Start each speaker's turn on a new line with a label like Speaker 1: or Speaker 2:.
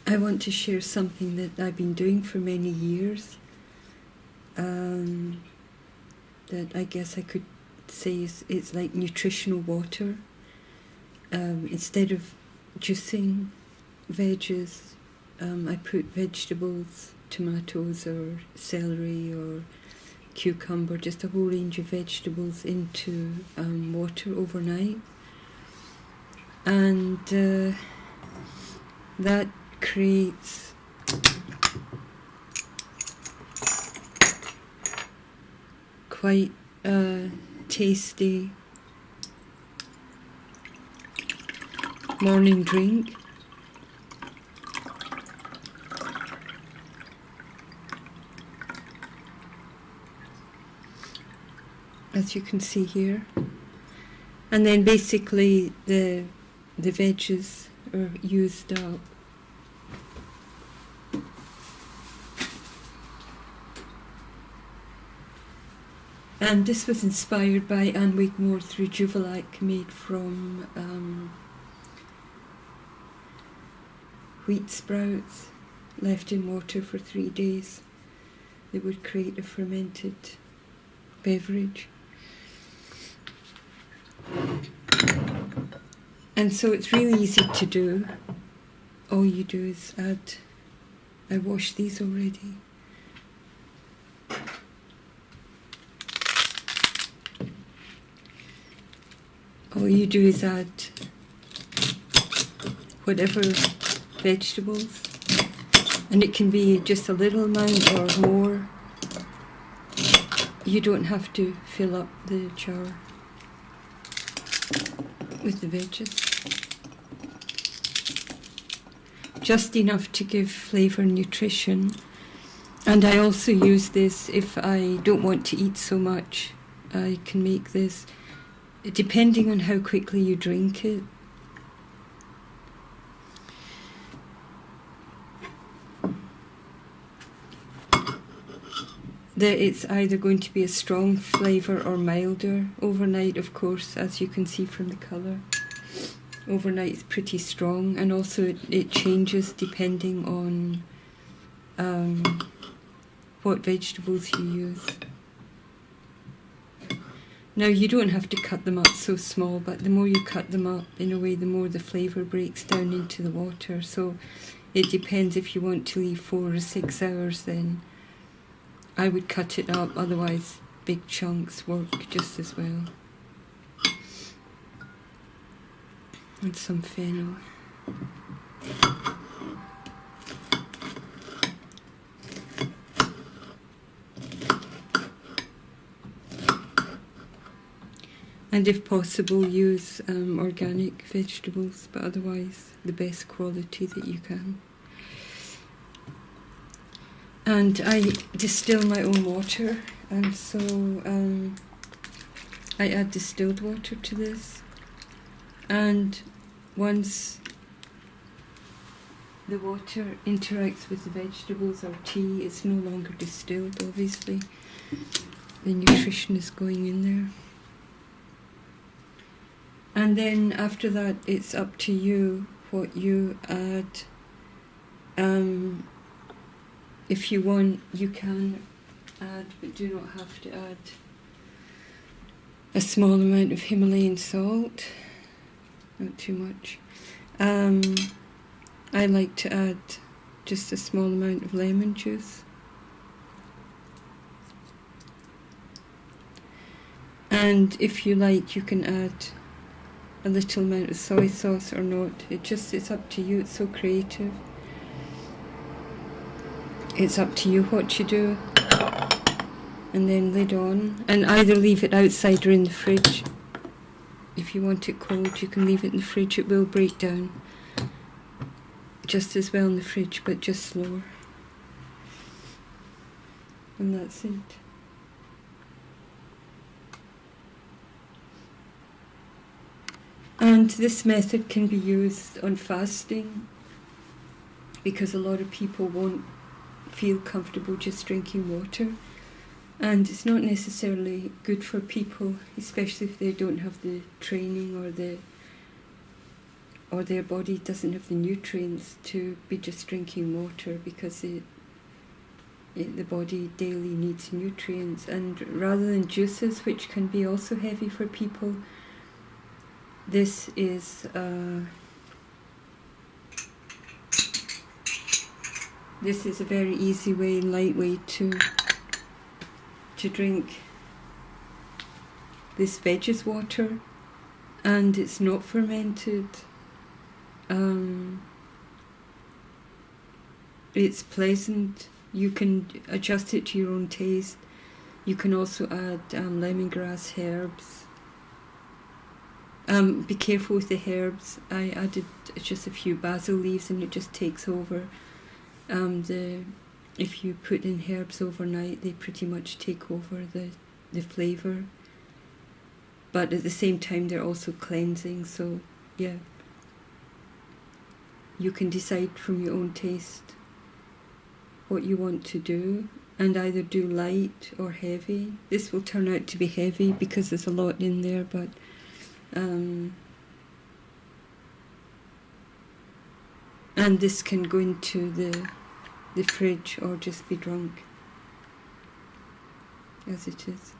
Speaker 1: I want to share something that I've been doing for many years, that I guess I could say it's like nutritional water. Instead of juicing veggies, I put vegetables, tomatoes or celery or cucumber, just a whole range of vegetables into water overnight. And that creates quite a tasty morning drink. As you can see here. And then basically the veggies are used up. And this was inspired by Wigmore's Rejuvelac I, made from wheat sprouts left in water for 3 days. It would create a fermented beverage. And so it's really easy to do. All you do is add, I washed these already. All you do is add whatever vegetables, and it can be just a little amount or more. You don't have to fill up the jar with the veggies. Just enough to give flavour and nutrition. And I also use this if I don't want to eat so much. I can make this, depending on how quickly you drink it. It's either going to be a strong flavour or milder. Overnight, of course, as you can see from the colour, overnight is pretty strong, and also it changes depending on what vegetables you use. Now, you don't have to cut them up so small, but the more you cut them up, in a way, the more the flavour breaks down into the water. So it depends. If you want to leave 4 or 6 hours, then I would cut it up, otherwise big chunks work just as well. And some fennel. And if possible, use organic vegetables, but otherwise the best quality that you can. And I distill my own water, and so I add distilled water to this. And once the water interacts with the vegetables or tea, it's no longer distilled, obviously. The nutrition is going in there. And then after that, it's up to you what you add. If you want, you can add, but do not have to add, a small amount of Himalayan salt, not too much. I like to add just a small amount of lemon juice. And if you like, you can add a little amount of soy sauce or not. It's up to you. It's so creative. It's up to you what you do. And then lid on, and either leave it outside or in the fridge. If you want it cold, you can leave it in the fridge. It will break down just as well in the fridge, but just slower. And that's it. And this method can be used on fasting, because a lot of people won't feel comfortable just drinking water, and it's not necessarily good for people, especially if they don't have the training or their body doesn't have the nutrients to be just drinking water, because the body daily needs nutrients. And rather than juices, which can be also heavy for people, this is a very easy way and light way to drink this veggies water, and it's not fermented. It's pleasant. You can adjust it to your own taste. You can also add lemongrass herbs. Be careful with the herbs. I added just a few basil leaves and it just takes over. If you put in herbs overnight, they pretty much take over the flavour. But at the same time, they're also cleansing. So yeah, you can decide from your own taste what you want to do, and either do light or heavy. This will turn out to be heavy because there's a lot in there, but and this can go into the fridge or just be drunk as it is.